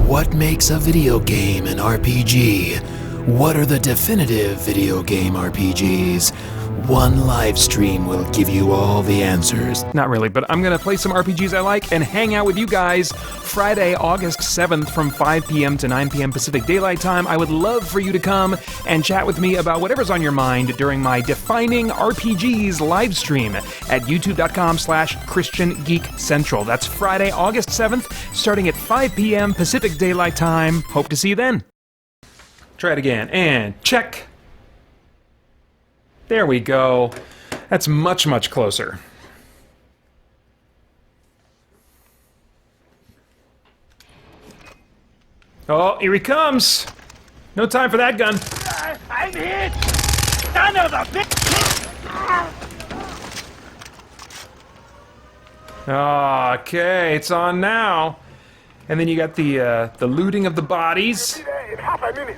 What makes a video game an RPG? What are the definitive video game RPGs? One live stream will give you all the answers. Not really, but I'm gonna play some RPGs I like and hang out with you guys Friday, August 7th from 5 p.m. to 9 p.m. Pacific Daylight Time. I would love for you to come and chat with me about whatever's on your mind during my Defining RPGs live stream at youtube.com/christiangeekcentral. That's Friday, August 7th, starting at 5 p.m. Pacific Daylight Time. Hope to see you then. Try it again, and check. There we go. That's much, much closer. Oh, here he comes. No time for that gun. I'm hit! Son of a bitch! Okay, it's on now. And then you got the looting of the bodies. In half a minute.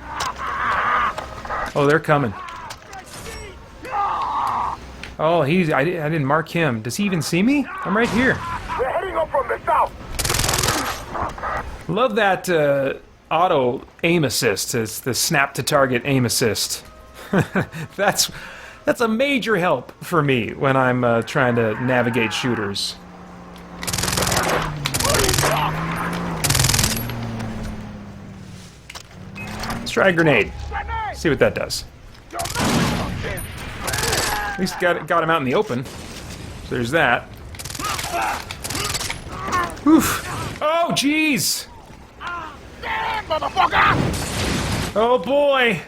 Oh, they're coming. Oh, I didn't mark him. Does he even see me? I'm right here. We're heading up from the south. Love that auto aim assist. It's the snap to target aim assist. That's a major help for me when I'm trying to navigate shooters. Let's try a grenade. See what that does. At least got him out in the open. So there's that. Oof. Oh, jeez! Oh, boy!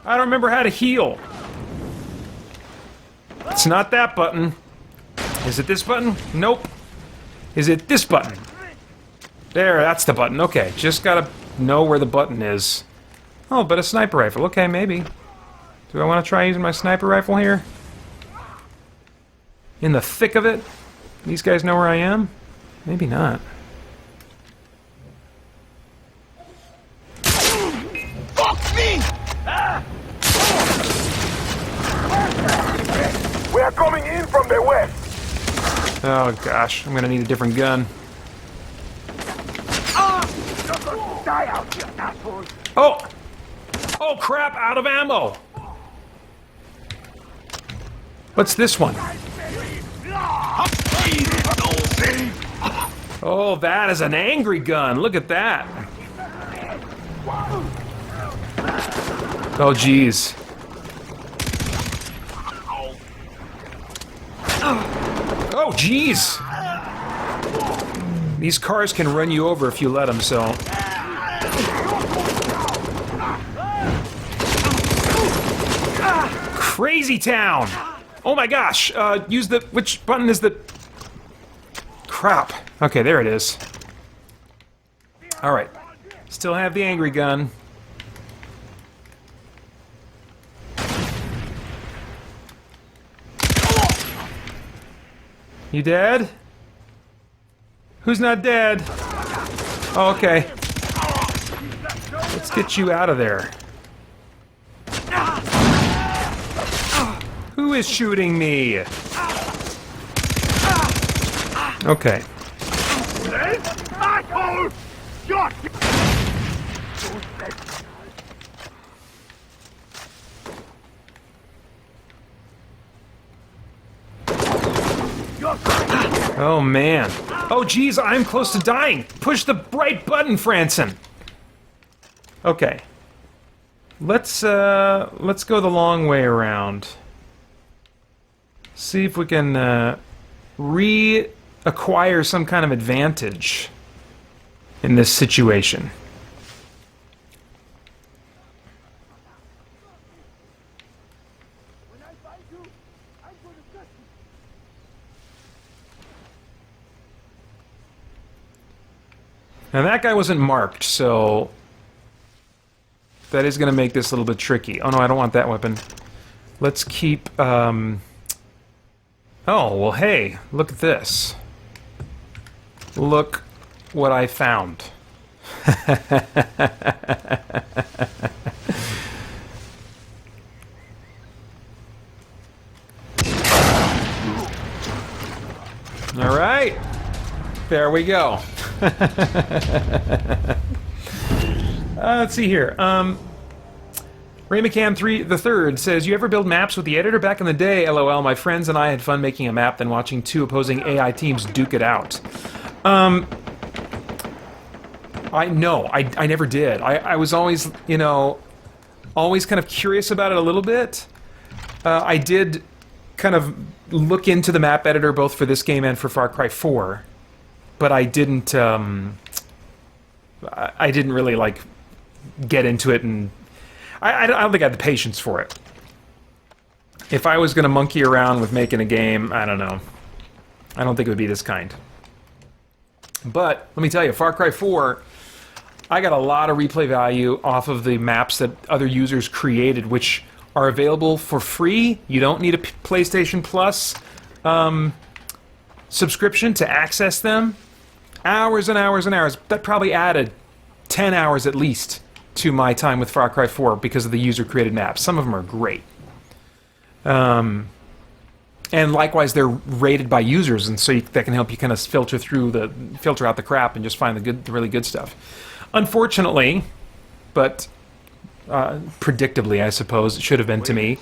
I don't remember how to heal. It's not that button. Is it this button? Nope. Is it this button? There, that's the button. Okay, just gotta know where the button is. Oh, but a sniper rifle. Okay, maybe. Do I want to try using my sniper rifle here? In the thick of it? These guys know where I am? Maybe not. Fuck me! We are coming in from the west. Oh gosh, I'm gonna need a different gun. Die out, you asshole! Oh! Oh crap, out of ammo! What's this one? Oh, that is an angry gun. Look at that. Oh, jeez. Oh, jeez. These cars can run you over if you let them, so... Crazy town! Oh my gosh! Use the... Which button is the... Crap. Okay, there it is. Alright. Still have the angry gun. You dead? Who's not dead? Oh, okay. Let's get you out of there. Who is shooting me? Okay. Oh man. Oh geez, I'm close to dying. Push the right button, Franson. Okay. Let's go the long way around. See if we can reacquire some kind of advantage in this situation. Now that guy wasn't marked, so that is going to make this a little bit tricky. Oh no, I don't want that weapon. Let's keep, Oh, well hey, look at this. Look what I found. All right. There we go. Let's see here. Ray McCann the third says, "You ever build maps with the editor back in the day? LOL. My friends and I had fun making a map, then watching two opposing AI teams duke it out." I never did. I was always, always kind of curious about it a little bit. I did kind of look into the map editor both for this game and for Far Cry 4, but I didn't really like get into it, and I don't think I had the patience for it. If I was going to monkey around with making a game, I don't know. I don't think it would be this kind. But let me tell you, Far Cry 4, I got a lot of replay value off of the maps that other users created, which are available for free. You don't need a PlayStation Plus subscription to access them. Hours and hours and hours. That probably added 10 hours at least to my time with Far Cry 4 because of the user-created maps. Some of them are great. And likewise, they're rated by users, and so that can help you kind of filter out the crap and just find the really good stuff. Unfortunately, but predictably, I suppose, it should have been to me,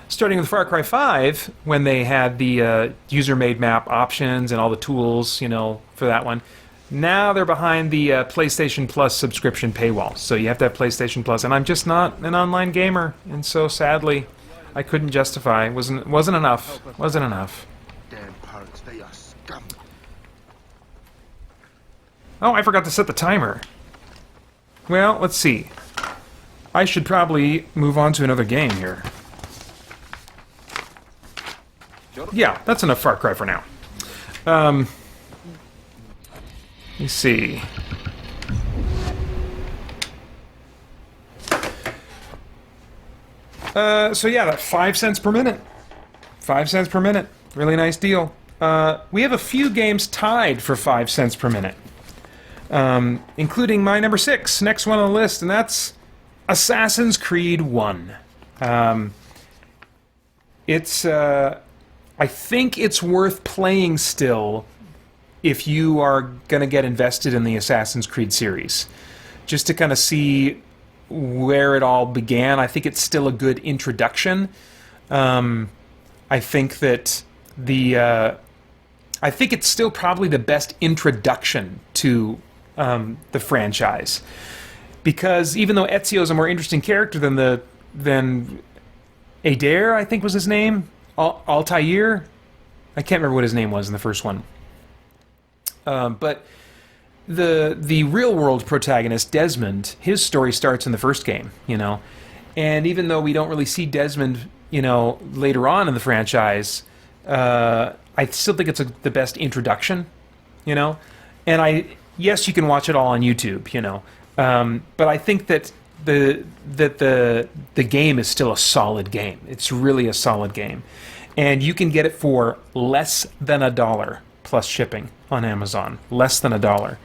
starting with Far Cry 5, when they had the user-made map options and all the tools, for that one. Now they're behind the PlayStation Plus subscription paywall, so you have to have PlayStation Plus, and I'm just not an online gamer, and so sadly, I couldn't justify. Wasn't enough. Wasn't enough. Damn pirates, they are scum. Oh, I forgot to set the timer. Well, let's see. I should probably move on to another game here. Yeah, that's enough Far Cry for now. Let me see. So yeah, that 5 cents per minute. 5 cents per minute. Really nice deal. We have a few games tied for 5 cents per minute. Including my number 6, next one on the list, and that's Assassin's Creed 1. I think it's worth playing still if you are going to get invested in the Assassin's Creed series. Just to kind of see where it all began. I think it's still a good introduction. I think that I think it's still probably the best introduction to the franchise, because even though Ezio's a more interesting character than Adair, I think was his name, Altair, I can't remember what his name was in the first one. But the real world protagonist, Desmond, his story starts in the first game, and even though we don't really see Desmond, later on in the franchise, I still think it's the best introduction, and yes, you can watch it all on YouTube, but I think that the game is still a solid game. It's really a solid game, and you can get it for less than $1 plus shipping on Amazon. Less than $1.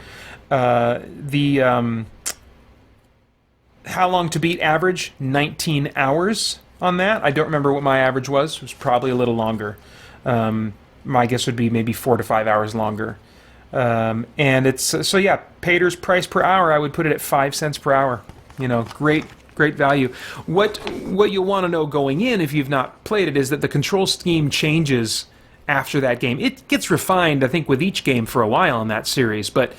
How long to beat average? 19 hours on that. I don't remember what my average was. It was probably a little longer. My guess would be maybe 4 to 5 hours longer. And it's so yeah, Paeter's price per hour, I would put it at 5 cents per hour. Great value. What you'll want to know going in, if you've not played it, is that the control scheme changes after that game. It gets refined, I think, with each game for a while in that series, but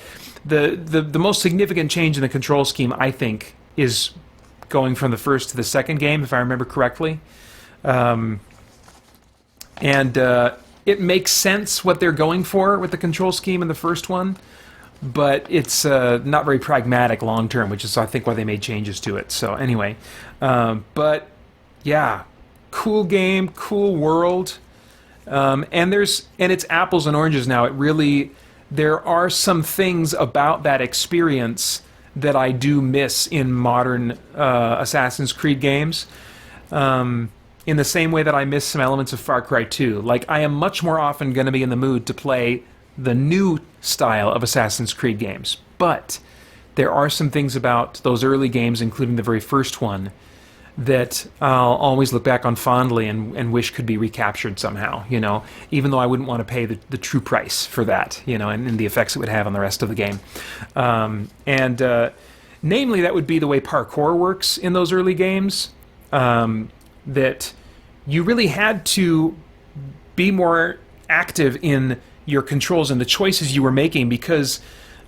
the most significant change in the control scheme, I think, is going from the first to the second game, if I remember correctly. It makes sense what they're going for with the control scheme in the first one, but it's not very pragmatic long term, which is, I think, why they made changes to it. So anyway, but yeah, cool game, cool world, and it's apples and oranges now. There are some things about that experience that I do miss in modern Assassin's Creed games. In the same way that I miss some elements of Far Cry 2. Like, I am much more often going to be in the mood to play the new style of Assassin's Creed games. But there are some things about those early games, including the very first one, that I'll always look back on fondly and wish could be recaptured somehow, even though I wouldn't want to pay the true price for that, and the effects it would have on the rest of the game. Namely, that would be the way parkour works in those early games. That you really had to be more active in your controls and the choices you were making, because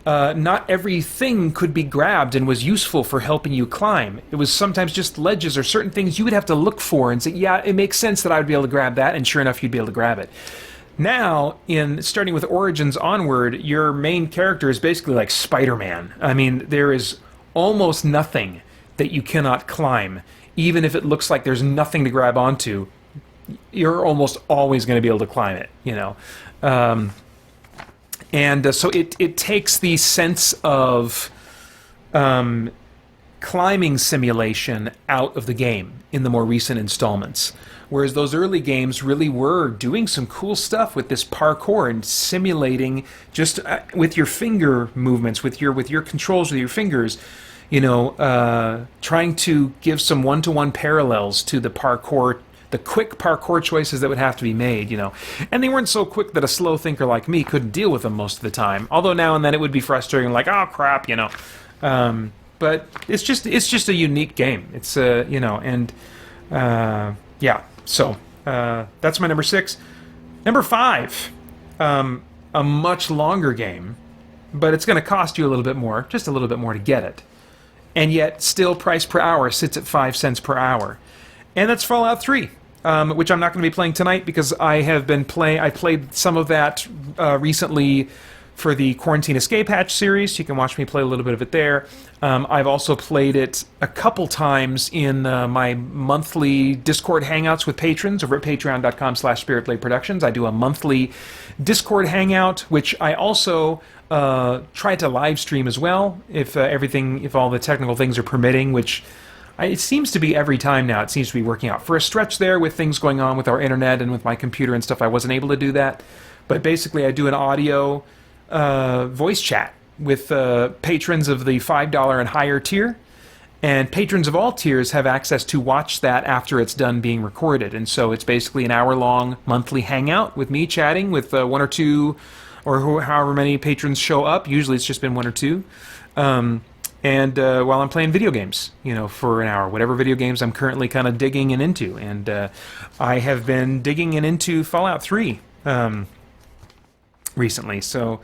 not everything could be grabbed and was useful for helping you climb. It was sometimes just ledges or certain things you would have to look for and say, yeah, it makes sense that I would be able to grab that, and sure enough, you'd be able to grab it. Now, in starting with Origins onward, your main character is basically like Spider-Man. I mean, there is almost nothing that you cannot climb. Even if it looks like there's nothing to grab onto, you're almost always going to be able to climb it, you know. So it takes the sense of climbing simulation out of the game in the more recent installments. Whereas those early games really were doing some cool stuff with this parkour and simulating just with your finger movements, with your controls with your fingers, you know, trying to give some one-to-one parallels to the parkour, the quick parkour choices that would have to be made, you know. And they weren't so quick that a slow thinker like me couldn't deal with them most of the time. Although now and then it would be frustrating, like, oh crap, you know. But it's just a unique game. It's you know, and yeah. So that's my number 6. Number 5, a much longer game, but it's going to cost you a little bit more, just a little bit more to get it. And yet, still price per hour sits at 5 cents per hour. And that's Fallout 3, which I'm not going to be playing tonight because I played some of that recently for the Quarantine Escape Hatch series. You can watch me play a little bit of it there. I've also played it a couple times in my monthly Discord hangouts with patrons over at patreon.com/spiritbladeproductions. I do a monthly Discord hangout, which I also try to live stream as well, if all the technical things are permitting, which it seems to be every time now. It seems to be working out. For a stretch there, with things going on with our internet and with my computer and stuff, I wasn't able to do that. But basically, I do an audio voice chat with patrons of the $5 and higher tier, and patrons of all tiers have access to watch that after it's done being recorded. And so it's basically an hour-long monthly hangout with me chatting with one or two, or however many patrons show up. Usually it's just been one or two. And while I'm playing video games, you know, for an hour, whatever video games I'm currently kind of digging in into. And I have been digging into Fallout 3 recently. So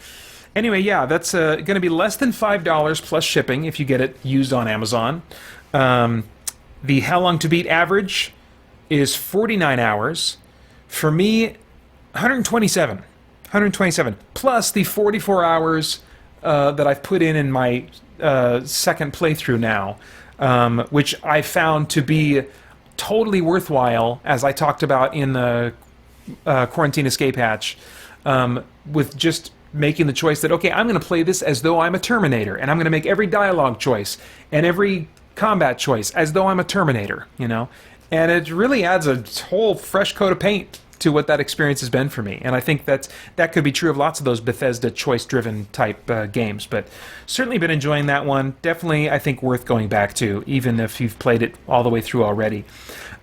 anyway, yeah, that's going to be less than $5 plus shipping if you get it used on Amazon. The How Long to Beat average is 49 hours. For me, 127 plus the 44 hours that I've put in my second playthrough now, which I found to be totally worthwhile, as I talked about in the Quarantine Escape Hatch, with just making the choice that, okay, I'm going to play this as though I'm a Terminator, and I'm going to make every dialogue choice and every combat choice as though I'm a Terminator, you know? And it really adds a whole fresh coat of paint to what that experience has been for me. And I think that could be true of lots of those Bethesda choice-driven type games, but certainly been enjoying that one. Definitely, I think, worth going back to, even if you've played it all the way through already.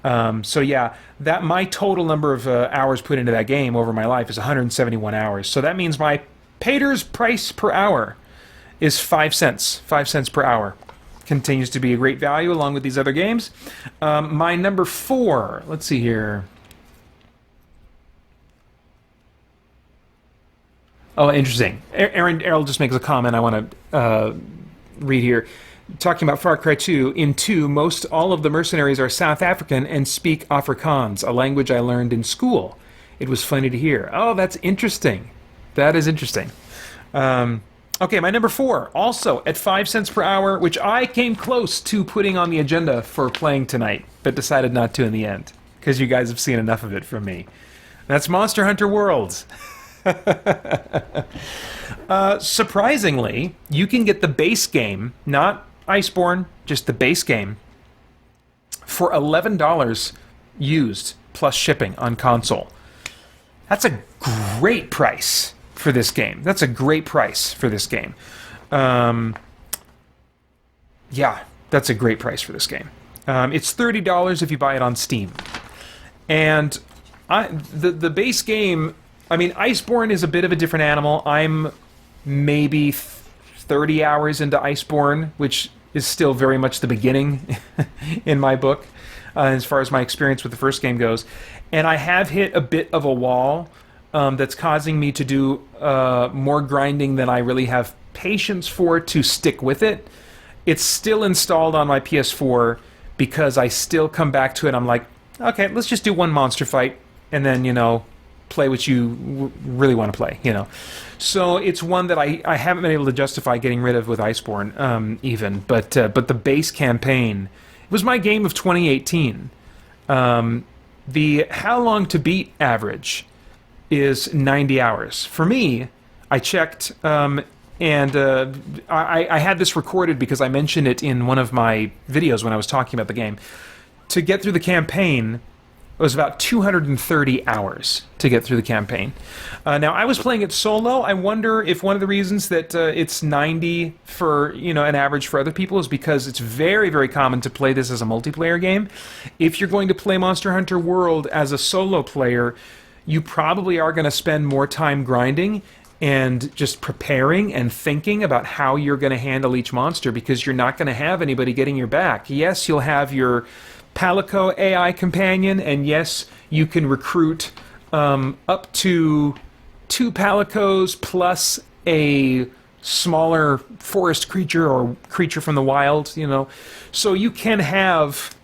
So yeah, that my total number of hours put into that game over my life is 171 hours. So that means my Paeter's price per hour is 5 cents. 5 cents per hour. Continues to be a great value along with these other games. My number 4, let's see here. Oh, interesting. Errol just makes a comment I want to read here. Talking about Far Cry 2, in 2, most all of the mercenaries are South African and speak Afrikaans, a language I learned in school. It was funny to hear. Oh, that's interesting. That is interesting. Okay, my number 4, also at 5 cents per hour, which I came close to putting on the agenda for playing tonight, but decided not to in the end, because you guys have seen enough of it from me. That's Monster Hunter Worlds. Surprisingly, you can get the base game, not Iceborne, just the base game, for $11 used plus shipping on console. That's a great price for this game. That's a great price for this game. Yeah, that's a great price for this game. It's $30 if you buy it on Steam. And the base game, I mean, Iceborne is a bit of a different animal. I'm maybe 30 hours into Iceborne, which is still very much the beginning in my book, as far as my experience with the first game goes. And I have hit a bit of a wall that's causing me to do more grinding than I really have patience for to stick with it. It's still installed on my PS4 because I still come back to it. I'm like, okay, let's just do one monster fight and then, play what you really want to play, So it's one that I haven't been able to justify getting rid of with Iceborne, even. But the base campaign, it was my game of 2018. The how long to beat average is 90 hours. For me, I checked, and I had this recorded because I mentioned it in one of my videos when I was talking about the game. To get through the campaign, it was about 230 hours to get through the campaign. Now, I was playing it solo. I wonder if one of the reasons that it's 90 for, an average for other people is because it's very, very common to play this as a multiplayer game. If you're going to play Monster Hunter World as a solo player, you probably are going to spend more time grinding and just preparing and thinking about how you're going to handle each monster because you're not going to have anybody getting your back. Yes, you'll have your Palico AI companion, and yes, you can recruit up to 2 Palicos plus a smaller forest creature or creature from the wild, So you can have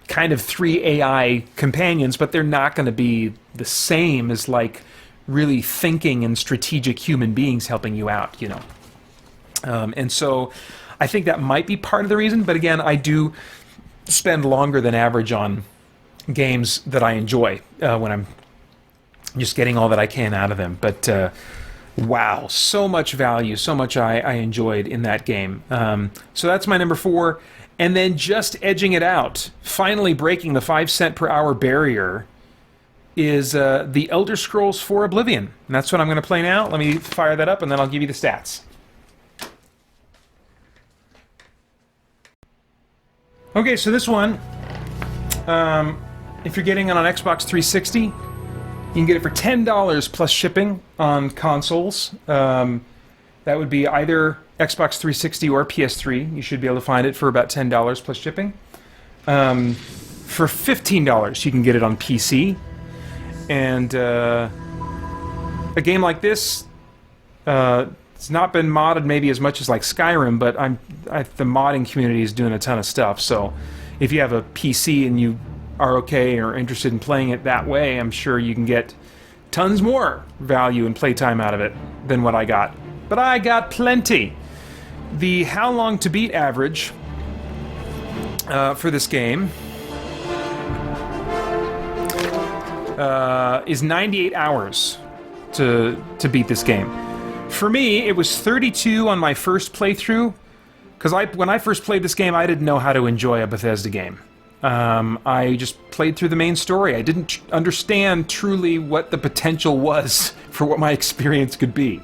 kind of 3 AI companions, but they're not going to be the same as, really thinking and strategic human beings helping you out, And so I think that might be part of the reason, but again, I do spend longer than average on games that I enjoy when I'm just getting all that I can out of them. But wow, so much value, so much I enjoyed in that game. So that's my number 4. And then just edging it out, finally breaking the 5 cent per hour barrier, is The Elder Scrolls 4 Oblivion. And that's what I'm going to play now. Let me fire that up, and then I'll give you the stats. Okay, so this one, if you're getting it on Xbox 360, you can get it for $10 plus shipping on consoles. That would be either Xbox 360 or PS3. You should be able to find it for about $10 plus shipping. For $15, you can get it on PC. And a game like this, it's not been modded maybe as much as like Skyrim, but the modding community is doing a ton of stuff. So if you have a PC and you are okay or interested in playing it that way, I'm sure you can get tons more value and playtime out of it than what I got. But I got plenty. The how long to beat average for this game is 98 hours to beat this game. For me, it was 32 on my first playthrough, because when I first played this game, I didn't know how to enjoy a Bethesda game. I just played through the main story. I didn't understand truly what the potential was for what my experience could be.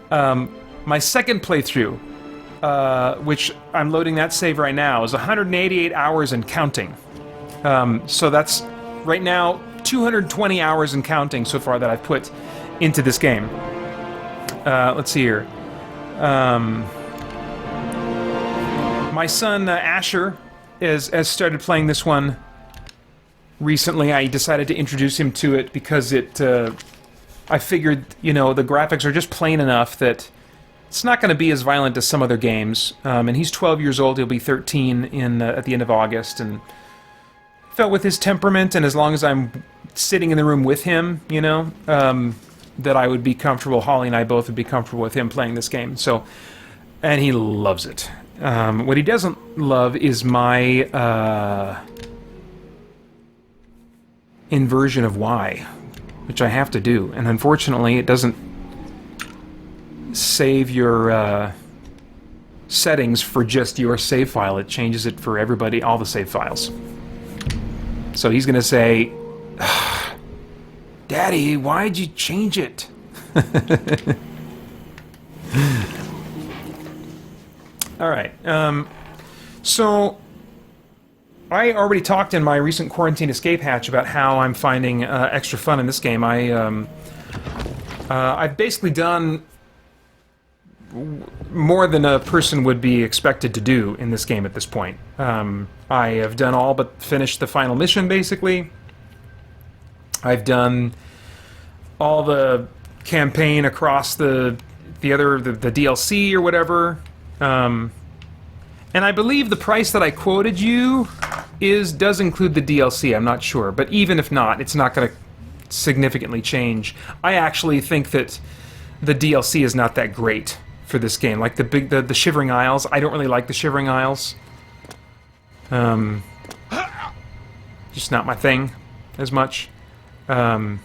My second playthrough, which I'm loading that save right now, is 188 hours and counting. So that's, right now, 220 hours and counting so far that I've put into this game. Let's see here. My son Asher has started playing this one recently. I decided to introduce him to it because I figured, the graphics are just plain enough that it's not going to be as violent as some other games. And he's 12 years old. He'll be 13 at the end of August. And felt with his temperament, and as long as I'm sitting in the room with him, that I would be comfortable. Holly and I both would be comfortable with him playing this game. So, and he loves it. What he doesn't love is my inversion of Y, which I have to do. And unfortunately, it doesn't save your settings for just your save file. It changes it for everybody, all the save files. So he's going to say, Daddy, why'd you change it? All right. So I already talked in my recent Quarantine Escape Hatch about how I'm finding extra fun in this game. I've basically done more than a person would be expected to do in this game at this point. I have done all but finished the final mission, basically. I've done all the campaign across the DLC or whatever. And I believe the price that I quoted you does include the DLC. I'm not sure, but even if not, it's not going to significantly change. I actually think that the DLC is not that great for this game. Like the Shivering Isles, I don't really like the Shivering Isles. Just not my thing as much. Anyway,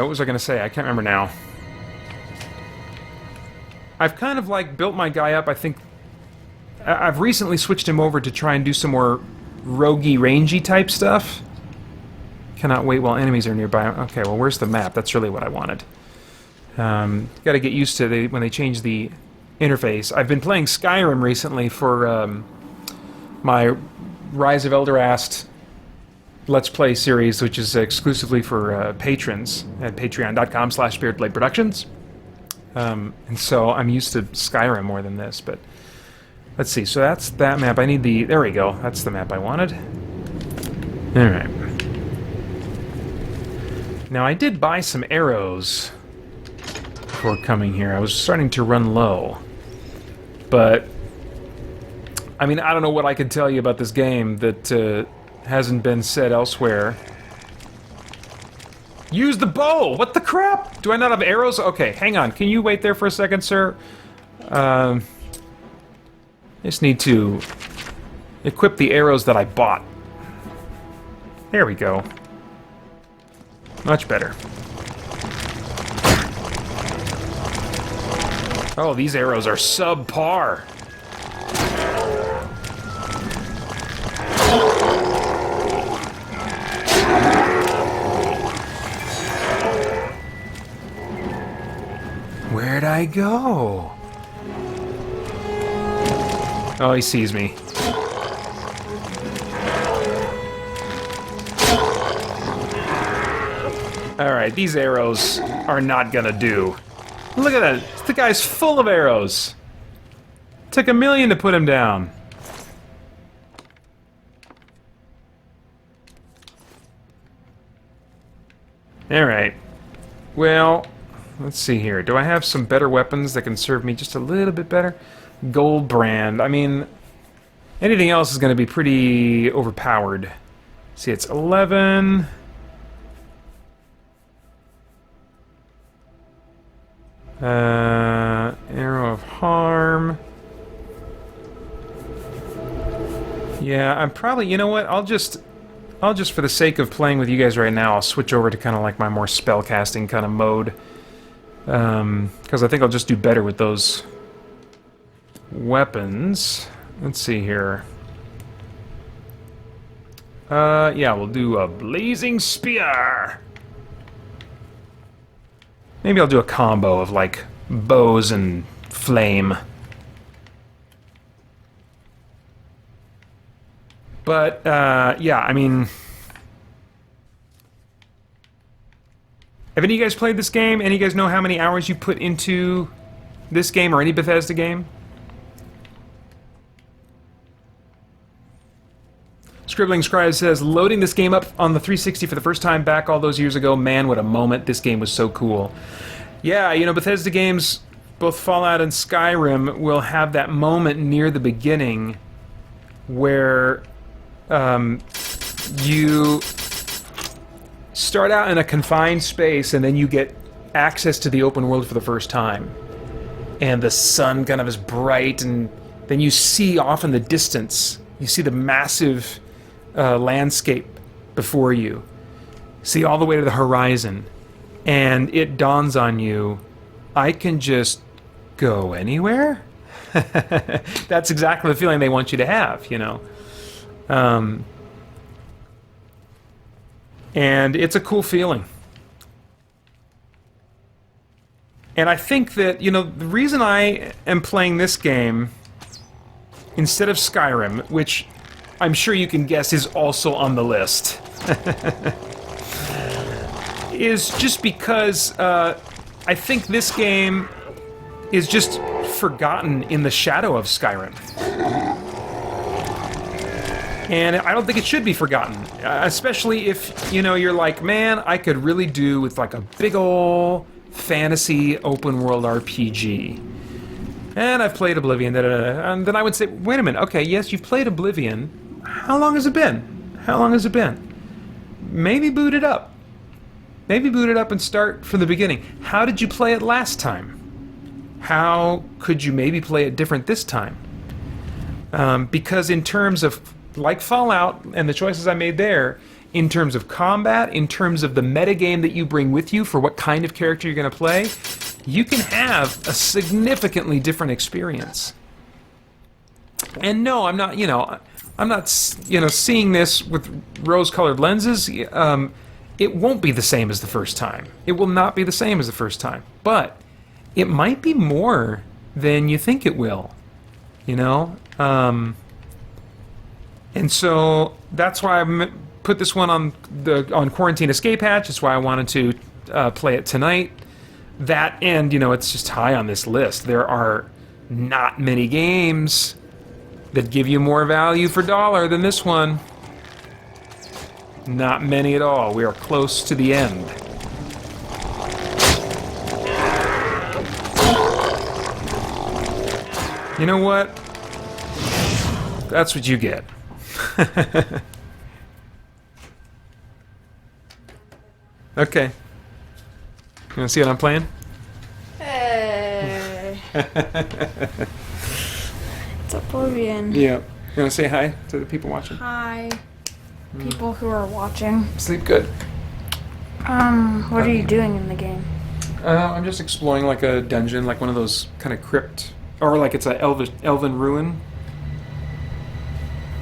what was I going to say? I can't remember now. I've kind of like built my guy up. I think I've recently switched him over to try and do some more roguey, rangy type stuff. Cannot wait while enemies are nearby. Okay, well, where's the map? That's really what I wanted. Got to get used to when they change the interface. I've been playing Skyrim recently for my Rise of Eldrast Let's Play series, which is exclusively for patrons at patreon.com/spiritbladeproductions. And so I'm used to Skyrim more than this, but let's see. So that's that map. I need the... There we go. That's the map I wanted. Alright. Now, I did buy some arrows before coming here. I was starting to run low. But, I mean, I don't know what I could tell you about this game that hasn't been said elsewhere. Use the bow! What the crap? Do I not have arrows? Okay, hang on. Can you wait there for a second, sir? Just need to equip the arrows that I bought. There we go. Much better. Oh, these arrows are subpar. Where'd I go? Oh, he sees me. Alright, these arrows are not gonna do. Look at that. The guy's full of arrows. Took 1,000,000 to put him down. Alright. Well, let's see here. Do I have some better weapons that can serve me just a little bit better? Gold brand. I mean, anything else is going to be pretty overpowered. See, it's 11. Arrow of harm. Yeah, I'm probably... You know what? I'll just for the sake of playing with you guys right now, I'll switch over to kind of like my more spellcasting kind of mode. Because I think I'll just do better with those weapons. Let's see here. Yeah, we'll do a blazing spear. Maybe I'll do a combo of like bows and flame. But yeah, I mean, have any of you guys played this game? Any of you guys know how many hours you put into this game or any Bethesda game? Scribbling Scribe says, loading this game up on the 360 for the first time back all those years ago, man, what a moment. This game was so cool. Yeah, you know, Bethesda games, both Fallout and Skyrim, will have that moment near the beginning where you start out in a confined space and then you get access to the open world for the first time. And the sun kind of is bright, and then you see off in the distance, you see the massive landscape before you. See all the way to the horizon. And it dawns on you, I can just go anywhere? That's exactly the feeling they want you to have, you know. And it's a cool feeling. And I think that, you know, the reason I am playing this game instead of Skyrim, which I'm sure you can guess is also on the list, is just because I think this game is just forgotten in the shadow of Skyrim. And I don't think it should be forgotten, especially if, you know, you're like, man, I could really do with like a big ol' fantasy open world RPG. And I've played Oblivion, and then I would say, wait a minute, okay, yes, you've played Oblivion. How long has it been? How long has it been? Maybe boot it up. Maybe boot it up and start from the beginning. How did you play it last time? How could you maybe play it different this time? Because in terms of, like Fallout and the choices I made there, in terms of combat, in terms of the metagame that you bring with you for what kind of character you're going to play, you can have a significantly different experience. And no, I'm not, seeing this with rose-colored lenses. It won't be the same as the first time. It will not be the same as the first time. But it might be more than you think it will, you know? And so that's why I put this one on Quarantine Escape Hatch. That's why I wanted to play it tonight. That, and, you know, it's just high on this list. There are not many games that give you more value for dollar than this one. Not many at all. We are close to the end. You know what? That's what you get. Okay. You wanna see what I'm playing? Hey. It's Oblivion. Yeah. You wanna say hi to the people watching? Hi, people who are watching. Sleep good. What are you doing in the game? I'm just exploring like a dungeon, like one of those kind of crypt, or like it's a elven ruin.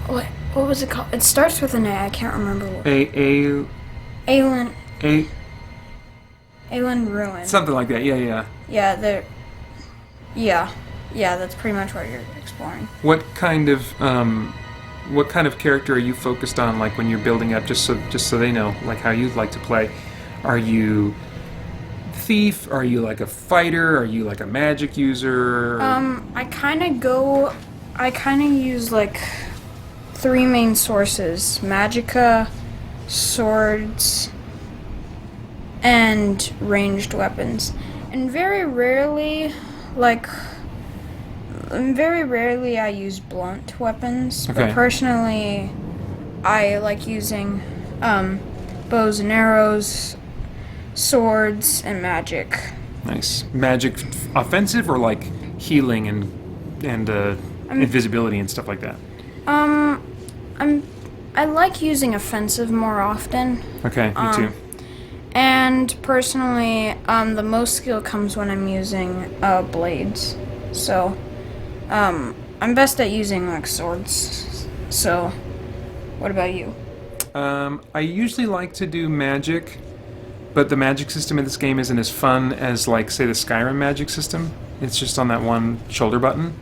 What was it called? It starts with an A. I can't remember what. Aelin Ruin. Something like that. Yeah. Yeah, that's pretty much what you're exploring. What kind of character are you focused on, like when you're building up, just so they know, like how you'd like to play? Are you thief? Are you like a fighter? Are you like a magic user? I kind of use like 3 main sources: magicka, swords, and ranged weapons. And very rarely I use blunt weapons. Okay. But personally, I like using bows and arrows, swords, and magic. Nice. Magic offensive or like healing and invisibility and stuff like that? I like using offensive more often. Okay, me too. And personally, the most skill comes when I'm using blades. So, I'm best at using like swords. So, what about you? I usually like to do magic, but the magic system in this game isn't as fun as, like, say, the Skyrim magic system. It's just on that one shoulder button.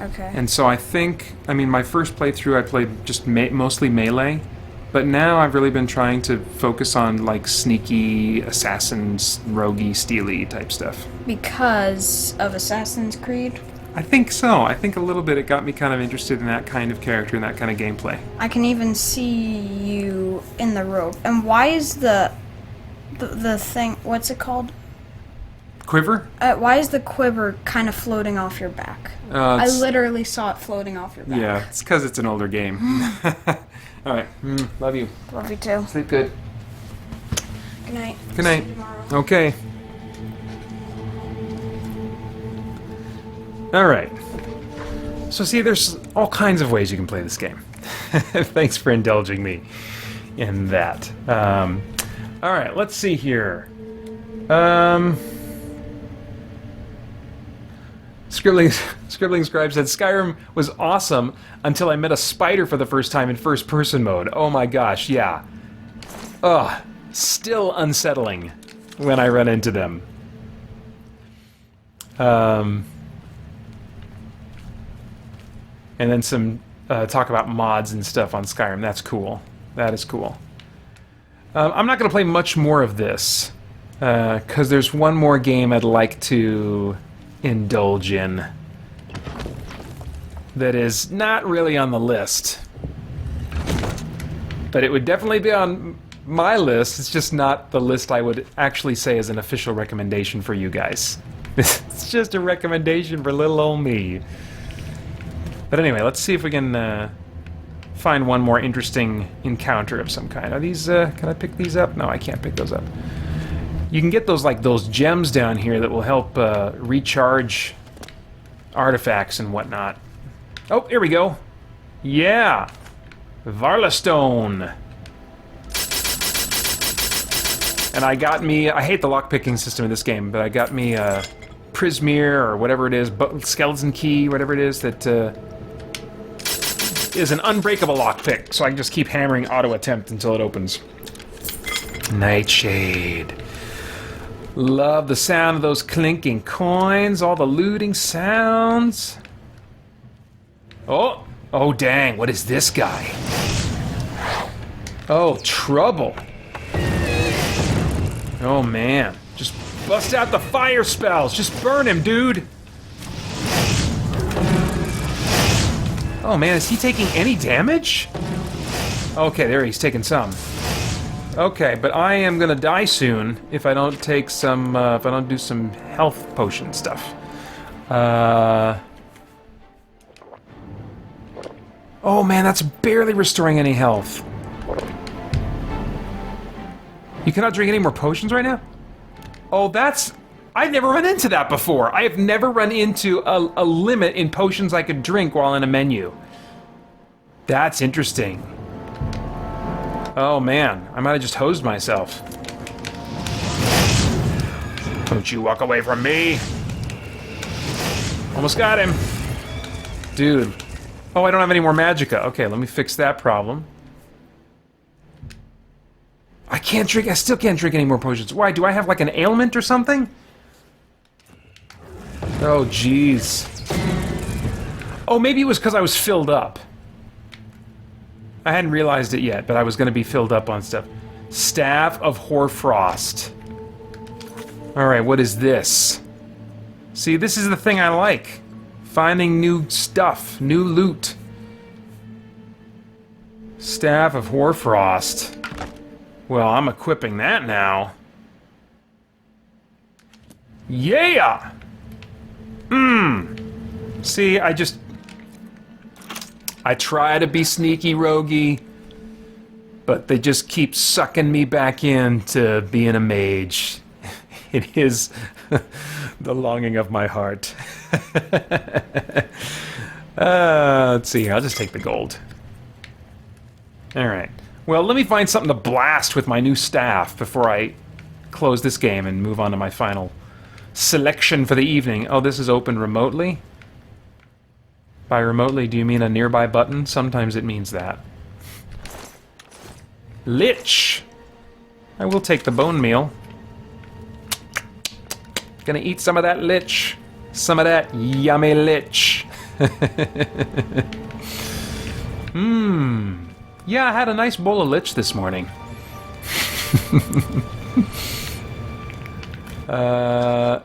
Okay. And so I think, my first playthrough I played just mostly melee, but now I've really been trying to focus on like sneaky, assassins, roguey, steely type stuff. Because of Assassin's Creed? I think so. I think a little bit it got me kind of interested in that kind of character and that kind of gameplay. I can even see you in the rope. And why is the thing, what's it called? Quiver? Why is the quiver kind of floating off your back? I literally saw it floating off your back. Yeah, it's because it's an older game. All right. Love you. Love you too. Sleep good. Good night. Good night. See you tomorrow. Okay. All right. So see, there's all kinds of ways you can play this game. Thanks for indulging me in that. All right, let's see here. Scribbling Scribe said, Skyrim was awesome until I met a spider for the first time in first-person mode. Oh my gosh, yeah. Ugh, still unsettling when I run into them. And then some talk about mods and stuff on Skyrim. That's cool. That is cool. I'm not going to play much more of this. Because there's one more game I'd like to indulge in that is not really on the list. But it would definitely be on my list. It's just not the list I would actually say is an official recommendation for you guys. It's just a recommendation for little old me. But anyway, let's see if we can find one more interesting encounter of some kind. Are these, can I pick these up? No, I can't pick those up. You can get those, like, those gems down here that will help recharge artifacts and whatnot. Oh, here we go. Yeah! Varlastone. And I got me, I hate the lockpicking system in this game, but I got me a Prismere, or whatever it is, skeleton key, whatever it is, that is an unbreakable lockpick, so I can just keep hammering auto attempt until it opens. Nightshade. Love the sound of those clinking coins, all the looting sounds. Oh, oh dang, what is this guy? Oh, trouble. Oh man, just bust out the fire spells, just burn him, dude. Oh man, is he taking any damage? Okay, there he's taking some. Okay, but I am gonna die soon if I don't take some, if I don't do some health potion stuff. Oh man, that's barely restoring any health. You cannot drink any more potions right now? Oh, that's... I've never run into that before. I have never run into a limit in potions I could drink while in a menu. That's interesting. Oh man, I might have just hosed myself. Don't you walk away from me. Almost got him. Dude. Oh, I don't have any more magicka. Okay, let me fix that problem. I can't drink, I still can't drink any more potions. Why, do I have like an ailment or something? Oh, jeez. Oh, maybe it was because I was filled up. I hadn't realized it yet, but I was going to be filled up on stuff. Staff of Hoarfrost. Alright, what is this? See, this is the thing I like. Finding new stuff, new loot. Staff of Hoarfrost. Well, I'm equipping that now. Yeah! See, I try to be sneaky roguey, but they just keep sucking me back into being a mage. It is the longing of my heart. Let's see here, I'll just take the gold. Alright. Well, let me find something to blast with my new staff before I close this game and move on to my final selection for the evening. Oh, this is open remotely? By remotely, do you mean a nearby button? Sometimes it means that. Lich! I will take the bone meal. Gonna eat some of that lich. Some of that yummy lich. Yeah, I had a nice bowl of lich this morning. I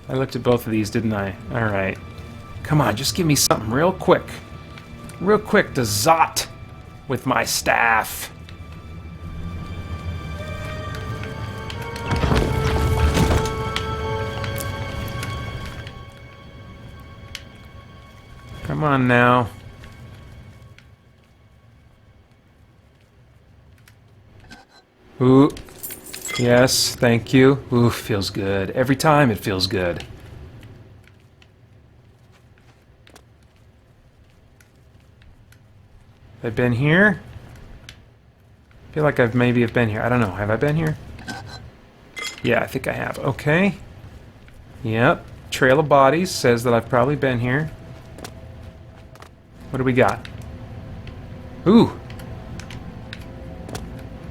looked at both of these, didn't I? Alright. Come on, just give me something real quick. Real quick to zot with my staff. Come on now. Ooh. Yes, thank you. Ooh, feels good. Every time it feels good. Have I been here? I feel like maybe have been here. I don't know. Have I been here? Yeah, I think I have. Okay. Yep. Trail of bodies says that I've probably been here. What do we got? Ooh.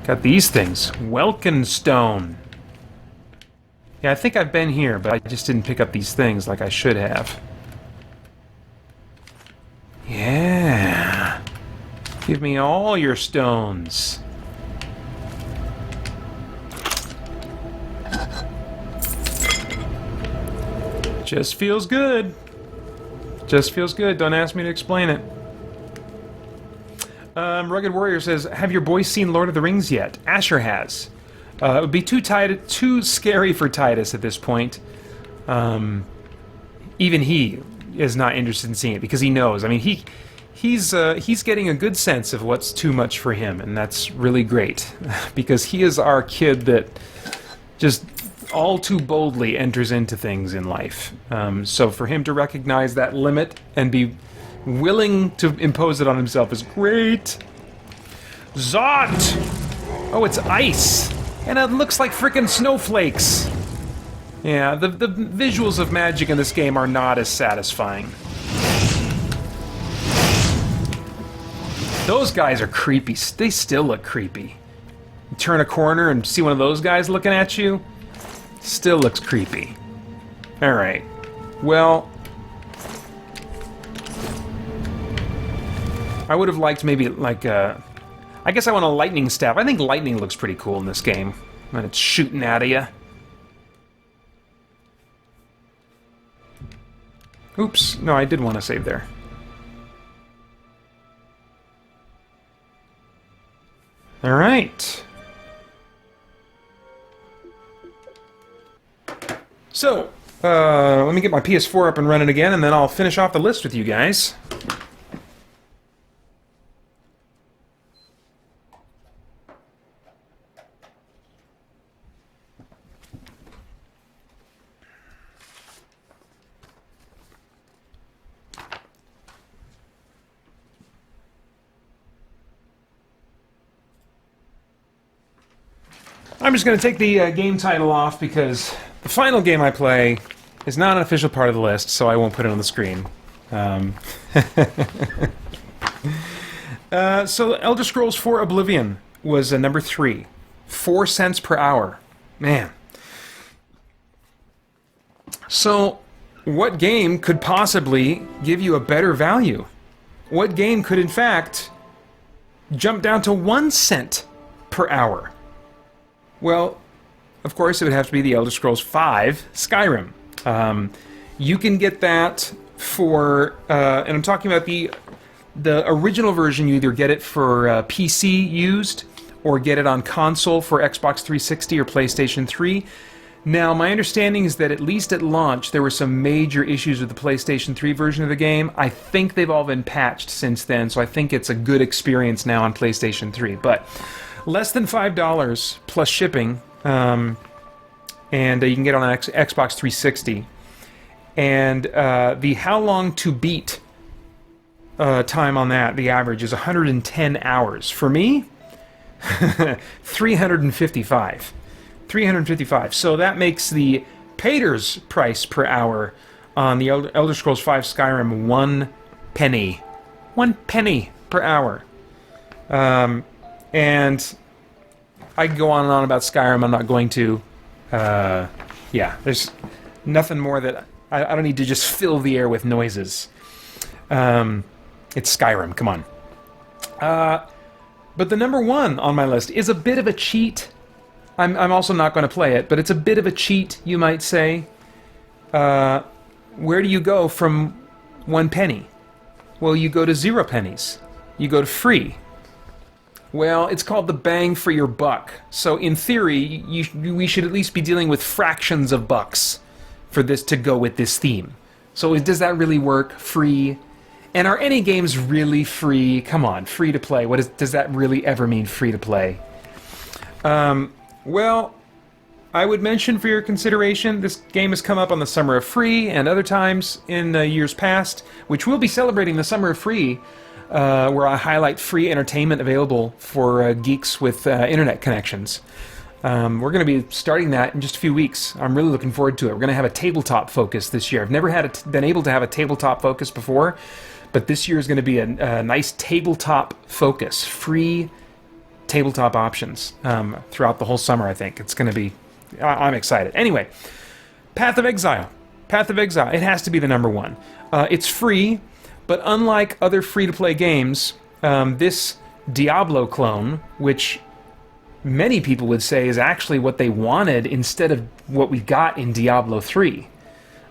Got these things. Welkin stone. Yeah, I think I've been here, but I just didn't pick up these things like I should have. Yeah. Give me all your stones. Just feels good. Just feels good. Don't ask me to explain it. Rugged Warrior says, have your boys seen Lord of the Rings yet? Asher has. It would be too scary for Titus at this point. Even he is not interested in seeing it because he knows. I mean, he's getting a good sense of what's too much for him, and that's really great because he is our kid that just all too boldly enters into things in life. So for him to recognize that limit and be willing to impose it on himself is great. Zot! Oh, it's ice! And it looks like frickin' snowflakes! Yeah, the visuals of magic in this game are not as satisfying. Those guys are creepy. They still look creepy. You turn a corner and see one of those guys looking at you, still looks creepy. Alright. Well, I would have liked maybe like a... I guess I want a lightning staff. I think lightning looks pretty cool in this game when it's shooting at you. Oops. No, I did want to save there. Alright. So, let me get my PS4 up and running again, and then I'll finish off the list with you guys. I'm just going to take the game title off because the final game I play is not an official part of the list, so I won't put it on the screen. So Elder Scrolls 4 Oblivion was number 3. 4 cents per hour. Man. So, what game could possibly give you a better value? What game could, in fact, jump down to 1 cent per hour? Well, of course, it would have to be the Elder Scrolls V Skyrim. You can get that for, and I'm talking about the original version. You either get it for PC used, or get it on console for Xbox 360 or PlayStation 3. Now, my understanding is that at least at launch, there were some major issues with the PlayStation 3 version of the game. I think they've all been patched since then, so I think it's a good experience now on PlayStation 3. But less than $5 plus shipping, and you can get it on Xbox 360. And the how long to beat time on that, the average, is 110 hours. For me, 355. 355. So that makes the Paeter's price per hour on the Elder Scrolls V Skyrim 1 penny. 1 penny per hour. And I could go on and on about Skyrim. I'm not going to. Yeah, there's nothing more that... I don't need to just fill the air with noises. It's Skyrim, come on. But the number 1 on my list is a bit of a cheat. I'm also not going to play it, but it's a bit of a cheat, you might say. Where do you go from 1 penny? Well, you go to 0 pennies. You go to free. Well, it's called the bang for your buck. So in theory, we should at least be dealing with fractions of bucks for this to go with this theme. So does that really work? Free? And are any games really free? Come on, free to play. Does that really ever mean free to play? Well, I would mention for your consideration, this game has come up on the Summer of Free and other times in years past, which we'll be celebrating the Summer of Free, where I highlight free entertainment available for geeks with internet connections. We're going to be starting that in just a few weeks. I'm really looking forward to it. We're going to have a tabletop focus this year. I've never been able to have a tabletop focus before, but this year is going to be a nice tabletop focus, free tabletop options throughout the whole summer, I think. It's going to be... I'm excited. Anyway, Path of Exile. Path of Exile. It has to be the number 1. It's free, but unlike other free-to-play games, this Diablo clone, which many people would say is actually what they wanted instead of what we got in Diablo 3.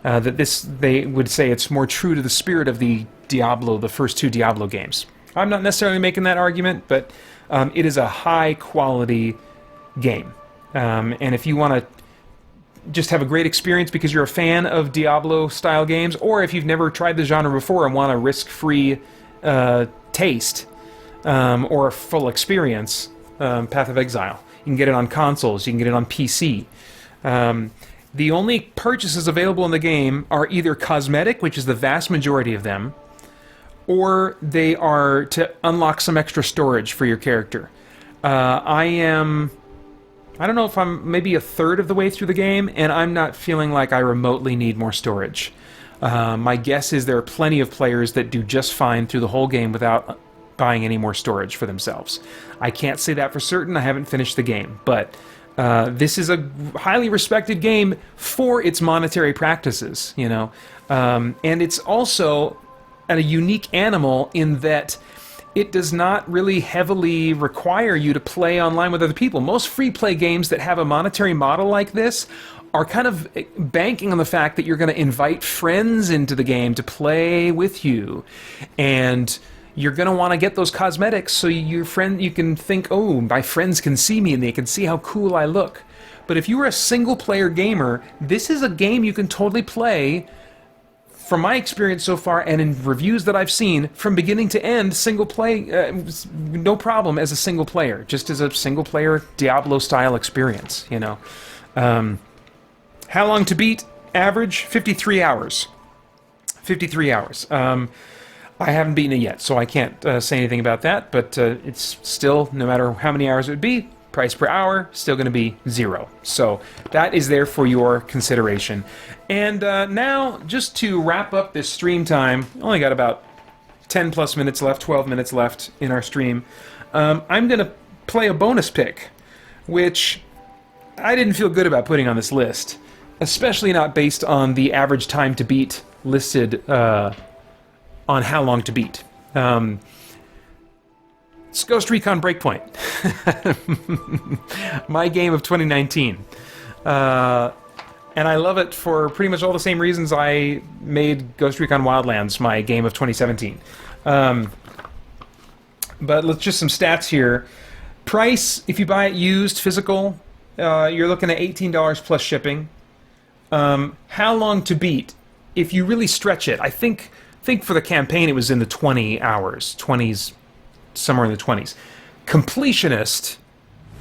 that they would say it's more true to the spirit of the first two Diablo games. I'm not necessarily making that argument, but it is a high-quality game. And if you want to just have a great experience because you're a fan of Diablo-style games, or if you've never tried the genre before and want a risk-free taste or a full experience, Path of Exile. You can get it on consoles, you can get it on PC. The only purchases available in the game are either cosmetic, which is the vast majority of them, or they are to unlock some extra storage for your character. I don't know if I'm maybe a third of the way through the game, and I'm not feeling like I remotely need more storage. My guess is there are plenty of players that do just fine through the whole game without buying any more storage for themselves. I can't say that for certain. I haven't finished the game, but this is a highly respected game for its monetary practices, you know. And it's also a unique animal in that it does not really heavily require you to play online with other people. Most free-play games that have a monetary model like this are kind of banking on the fact that you're going to invite friends into the game to play with you. And you're going to want to get those cosmetics so you can think, oh, my friends can see me and they can see how cool I look. But if you were a single-player gamer, this is a game you can totally play, from my experience so far, and in reviews that I've seen, from beginning to end, single play, no problem as a single player, just as a single player Diablo-style experience, you know. How long to beat? Average 53 hours. 53 hours. I haven't beaten it yet, so I can't say anything about that, but it's still, no matter how many hours it would be, price per hour, still going to be 0. So that is there for your consideration. And now, just to wrap up this stream time, only got about 10 plus minutes left, 12 minutes left in our stream. I'm going to play a bonus pick, which I didn't feel good about putting on this list, especially not based on the average time to beat listed on how long to beat. It's Ghost Recon Breakpoint. My game of 2019. And I love it for pretty much all the same reasons I made Ghost Recon Wildlands my game of 2017. But let's just some stats here. Price, if you buy it used, physical, you're looking at $18 plus shipping. How long to beat? If you really stretch it, I think for the campaign it was in the 20 hours, 20s, somewhere in the 20s. Completionist,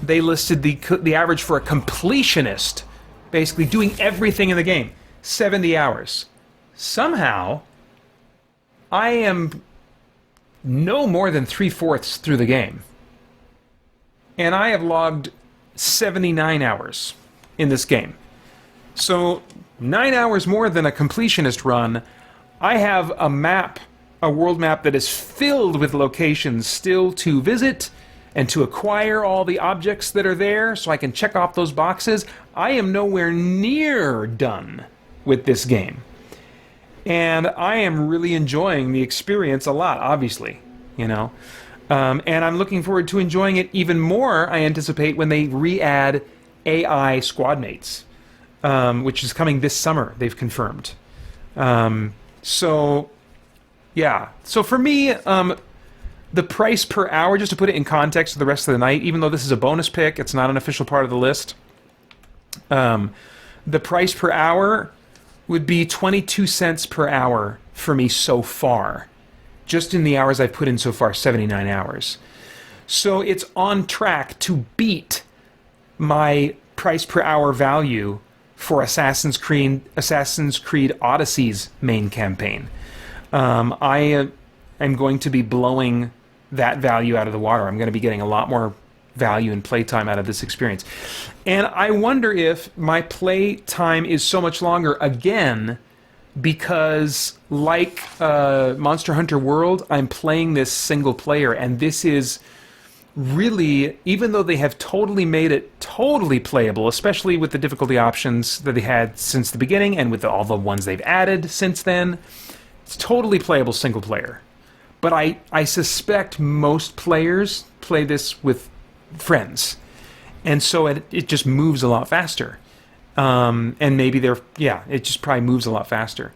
they listed the average for a completionist, basically doing everything in the game, 70 hours. Somehow, I am no more than 3/4 through the game. And I have logged 79 hours in this game. So, 9 hours more than a completionist run. I have a map, a world map that is filled with locations still to visit and to acquire all the objects that are there so I can check off those boxes. I am nowhere near done with this game. And I am really enjoying the experience a lot, obviously, you know. And I'm looking forward to enjoying it even more, I anticipate, when they re-add AI squad mates, which is coming this summer, they've confirmed. So, yeah. So for me, the price per hour, just to put it in context for the rest of the night, even though this is a bonus pick, it's not an official part of the list, the price per hour would be 22 cents per hour for me so far. Just in the hours I've put in so far, 79 hours. So it's on track to beat my price per hour value for Assassin's Creed Odyssey's main campaign. I am going to be blowing that value out of the water. I'm going to be getting a lot more value and playtime out of this experience. And I wonder if my play time is so much longer again because, like Monster Hunter World, I'm playing this single player, and this is really, even though they have totally made it totally playable, especially with the difficulty options that they had since the beginning and with all the ones they've added since then, it's totally playable single player. But I suspect most players play this with friends. And so it just moves a lot faster. And maybe it just probably moves a lot faster.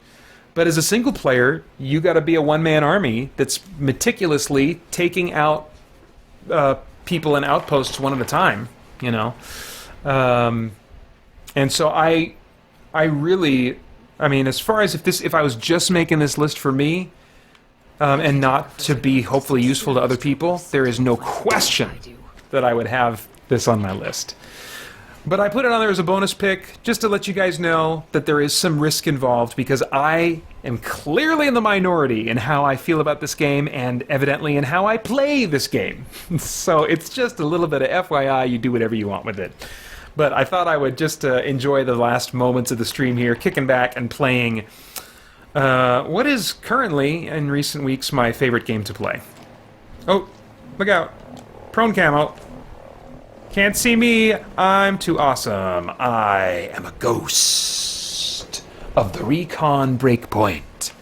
But as a single player, you got to be a one-man army that's meticulously taking out people in outposts one at a time, you know. And so I really, I mean, as far as if I was just making this list for me, and not to be hopefully useful to other people, there is no question that I would have this on my list. But I put it on there as a bonus pick, just to let you guys know that there is some risk involved, because I am clearly in the minority in how I feel about this game, and evidently in how I play this game. So it's just a little bit of FYI, you do whatever you want with it. But I thought I would just enjoy the last moments of the stream here, kicking back and playing what is currently, in recent weeks, my favorite game to play. Oh, look out. Prone camo. Can't see me. I'm too awesome. I am a ghost of the Recon Breakpoint.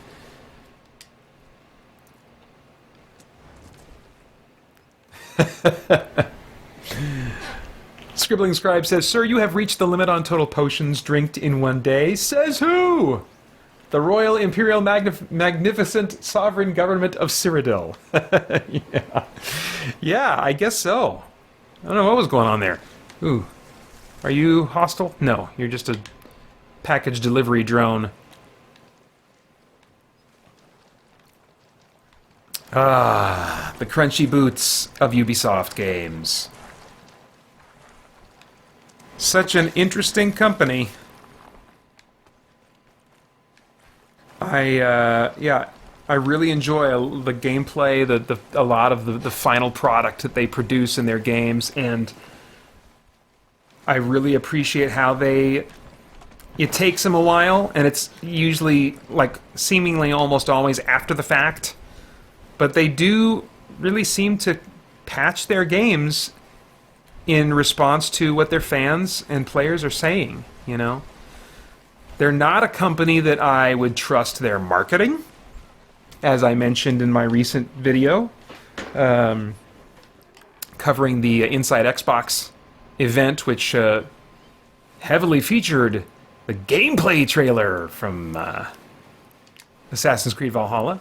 Scribbling Scribe says, "Sir, you have reached the limit on total potions drinked in one day." Says who? The Royal Imperial Magnificent Sovereign Government of Cyrodiil. Yeah, I guess so. I don't know what was going on there. Ooh. Are you hostile? No, you're just a package delivery drone. Ah, the crunchy boots of Ubisoft games. Such an interesting company. I really enjoy the gameplay, a lot of the final product that they produce in their games, and I really appreciate how it takes them a while, and it's usually, like, seemingly almost always after the fact, but they do really seem to patch their games in response to what their fans and players are saying, you know? They're not a company that I would trust their marketing, as I mentioned in my recent video, covering the Inside Xbox event, which heavily featured the gameplay trailer from Assassin's Creed Valhalla.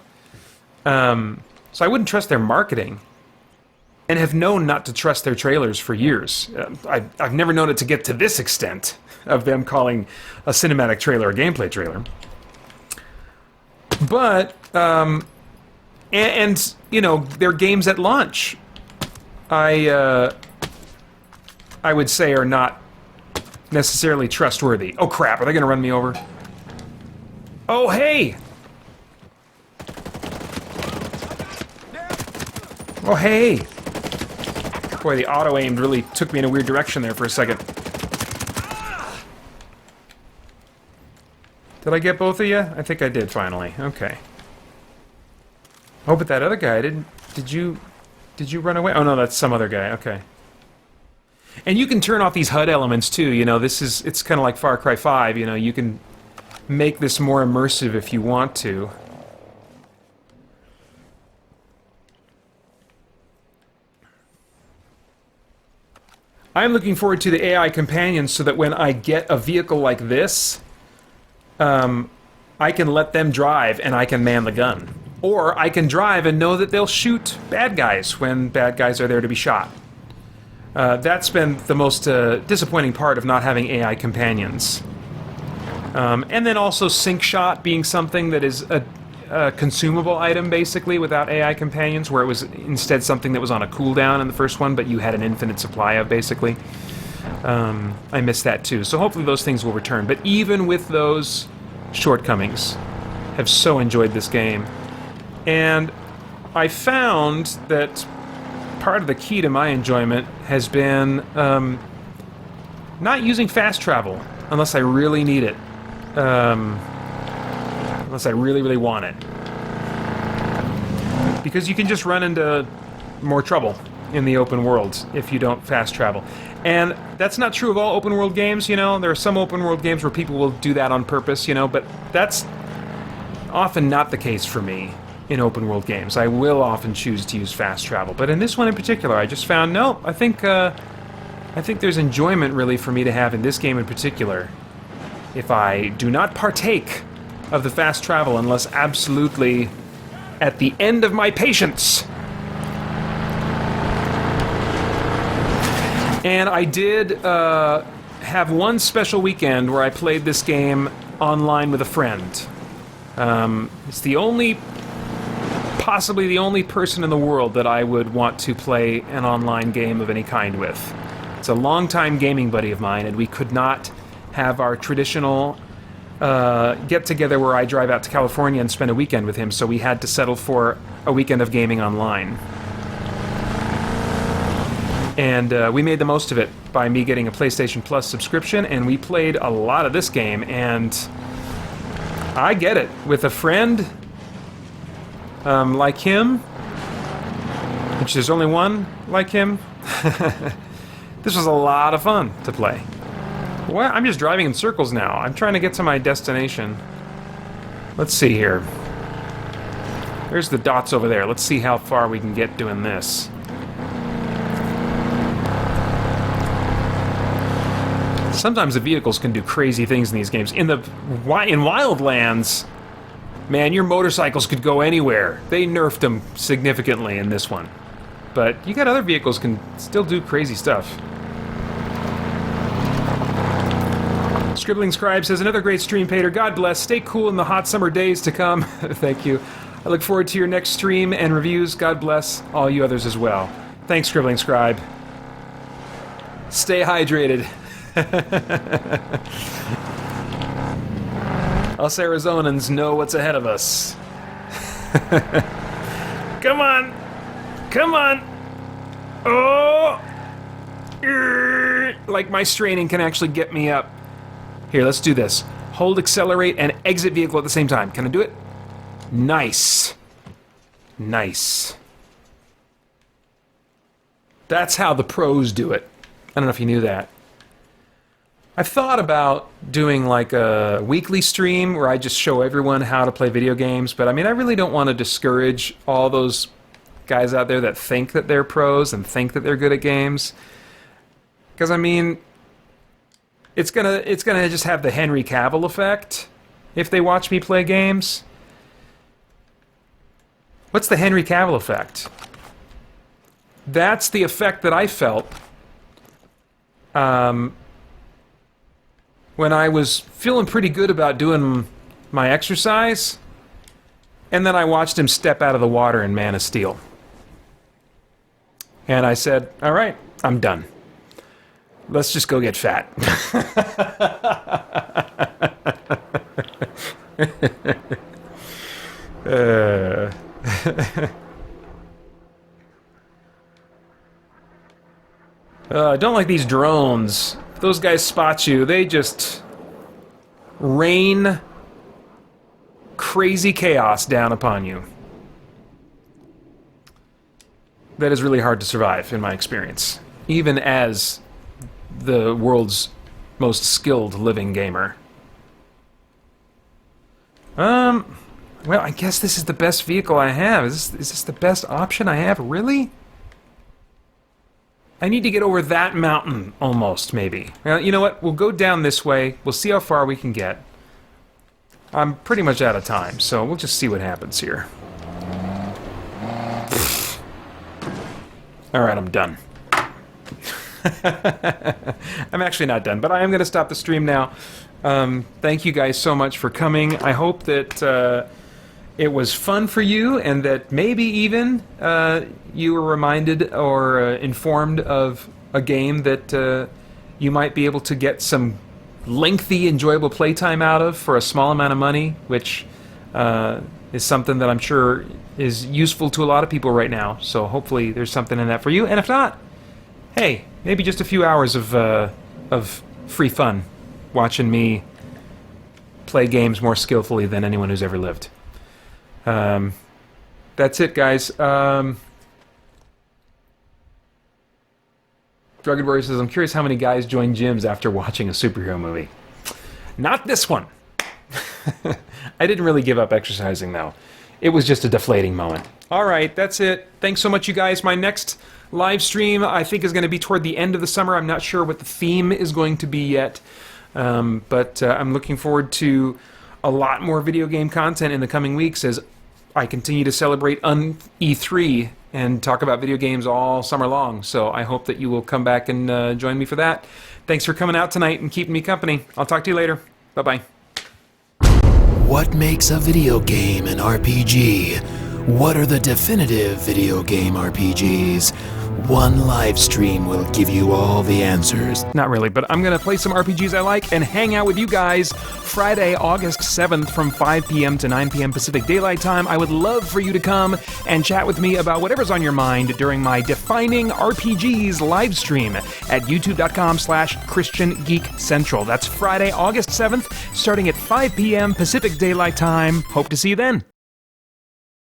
So I wouldn't trust their marketing, and have known not to trust their trailers for years. I've never known it to get to this extent of them calling a cinematic trailer a gameplay trailer. But, and you know, their games at launch, I would say are not necessarily trustworthy. Oh crap, are they gonna run me over? Oh hey! Oh hey! Boy, the auto-aimed really took me in a weird direction there for a second. Did I get both of you? I think I did, finally. Okay. Oh, but that other guy didn't... Did you run away? Oh, no, that's some other guy. Okay. And you can turn off these HUD elements, too. You know, it's kind of like Far Cry 5. You know, you can make this more immersive if you want to. I'm looking forward to the AI companions so that when I get a vehicle like this, I can let them drive and I can man the gun. Or I can drive and know that they'll shoot bad guys when bad guys are there to be shot. That's been the most disappointing part of not having AI companions. And then also sync shot being something that is a consumable item, basically, without AI companions, where it was instead something that was on a cooldown in the first one, but you had an infinite supply of, basically. I missed that too. So hopefully those things will return. But even with those shortcomings, have so enjoyed this game. And I found that part of the key to my enjoyment has been not using fast travel unless I really need it. Unless I really, really want it. Because you can just run into more trouble in the open world if you don't fast travel. And that's not true of all open world games, you know. There are some open world games where people will do that on purpose, you know, but that's often not the case for me in open world games. I will often choose to use fast travel. But in this one in particular, I just found, no, I think there's enjoyment really for me to have in this game in particular if I do not partake of the fast travel unless absolutely at the end of my patience. And I did have one special weekend where I played this game online with a friend. It's possibly the only person in the world that I would want to play an online game of any kind with. It's a longtime gaming buddy of mine, and we could not have our traditional get-together where I drive out to California and spend a weekend with him, so we had to settle for a weekend of gaming online. And we made the most of it by me getting a PlayStation Plus subscription, and we played a lot of this game, and I get it. With a friend like him, which there's only one like him, this was a lot of fun to play. Well, I'm just driving in circles now. I'm trying to get to my destination. Let's see here. There's the dots over there. Let's see how far we can get doing this. Sometimes the vehicles can do crazy things in these games. In Wildlands, man, your motorcycles could go anywhere. They nerfed them significantly in this one. But you got other vehicles can still do crazy stuff. Scribbling Scribe says, another great stream, Paeter. God bless. Stay cool in the hot summer days to come. Thank you. I look forward to your next stream and reviews. God bless all you others as well. Thanks, Scribbling Scribe. Stay hydrated. Us Arizonans know what's ahead of us. Come on! Come on! Oh! Like my straining can actually get me up. Here, let's do this. Hold, accelerate, and exit vehicle at the same time. Can I do it? Nice. Nice. That's how the pros do it. I don't know if you knew that. I've thought about doing like a weekly stream where I just show everyone how to play video games, but I mean, I really don't want to discourage all those guys out there that think that they're pros and think that they're good at games. Because I mean, it's gonna just have the Henry Cavill effect if they watch me play games. What's the Henry Cavill effect? That's the effect that I felt when I was feeling pretty good about doing my exercise, and then I watched him step out of the water in Man of Steel. And I said, all right, I'm done. Let's just go get fat. I don't like these drones. If those guys spot you, they just rain crazy chaos down upon you. That is really hard to survive, in my experience. Even as the world's most skilled living gamer. Well, I guess this is the best vehicle I have. Is this the best option I have? Really? I need to get over that mountain, almost, maybe. Well, you know what? We'll go down this way. We'll see how far we can get. I'm pretty much out of time, so we'll just see what happens here. Alright, I'm done. I'm actually not done, but I am going to stop the stream now. Thank you guys so much for coming. I hope that it was fun for you, and that maybe even you were reminded or informed of a game that you might be able to get some lengthy, enjoyable playtime out of for a small amount of money, which is something that I'm sure is useful to a lot of people right now. So hopefully there's something in that for you, and if not, hey, maybe just a few hours of free fun watching me play games more skillfully than anyone who's ever lived. That's it, guys. Drugged Warrior says, I'm curious how many guys join gyms after watching a superhero movie. Not this one. I didn't really give up exercising, though. It was just a deflating moment. All right, that's it. Thanks so much, you guys. My next live stream, I think, is going to be toward the end of the summer. I'm not sure what the theme is going to be yet. But I'm looking forward to a lot more video game content in the coming weeks as I continue to celebrate E3 and talk about video games all summer long. So I hope that you will come back and join me for that. Thanks for coming out tonight and keeping me company. I'll talk to you later. Bye-bye. What makes a video game an RPG? What are the definitive video game RPGs? One live stream will give you all the answers. Not really, but I'm going to play some RPGs I like and hang out with you guys Friday, August 7th from 5 p.m. to 9 p.m. Pacific Daylight Time. I would love for you to come and chat with me about whatever's on your mind during my Defining RPGs live stream at youtube.com/christiangeekcentral. That's Friday, August 7th, starting at 5 p.m. Pacific Daylight Time. Hope to see you then.